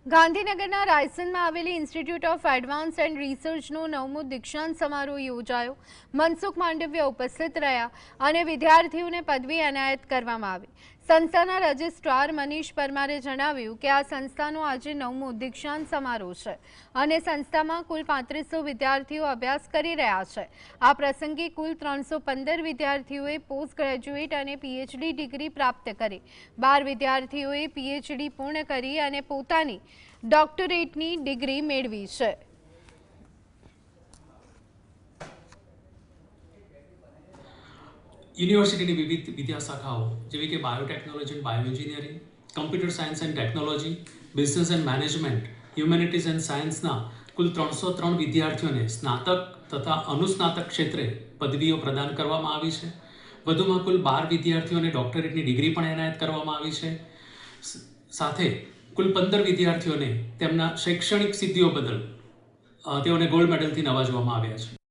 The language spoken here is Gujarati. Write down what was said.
ગાંધીનગરના રાયસનમાં આવેલી ઇન્સ્ટિટ્યૂટ ઓફ એડવાન્સ એન્ડ રિસર્ચનો 9મો દીક્ષાંત સમારોહ યોજાયો। મનસુખ માંડવિયા ઉપસ્થિત રહ્યા અને વિદ્યાર્થીઓને પદવી એનાયત કરવામાં આવી। સંસ્થાના રજિસ્ટ્રાર મનીષ પરમારે જણાવ્યું કે આ સંસ્થાનો આજે 9મો દીક્ષાંત સમારોહ છે અને સંસ્થામાં કુલ 3500 વિદ્યાર્થીઓ અભ્યાસ કરી રહ્યા છે। આ પ્રસંગે કુલ 315 વિદ્યાર્થીઓએ પોસ્ટ ગ્રેજ્યુએટ અને પીએચડી ડિગ્રી પ્રાપ્ત કરી। 12 વિદ્યાર્થીઓએ પીએચડી પૂર્ણ કરી અને પોતાની ડોક્ટરેટની ડિગ્રી મેળવી છે। યુનિવર્સિટીની વિવિધ વિદ્યાશાખાઓ જેવી કે biotechnology and bioengineering, computer science and technology, business and management, humanities and સાયન્સના કુલ 303 વિદ્યાર્થીઓને સ્નાતક તથા અનુસ્નાતક ક્ષેત્રે પદવીઓ પ્રદાન કરવામાં આવી છે। વધુમાં કુલ 12 વિદ્યાર્થીઓને ડોક્ટરેટની ડિગ્રી પણ એનાયત કરવામાં આવી છે। સાથે કુલ 15 વિદ્યાર્થીઓને તેમના શૈક્ષણિક સિદ્ધિઓ બદલ તેઓને ગોલ્ડ મેડલથી નવાજવામાં આવ્યા છે।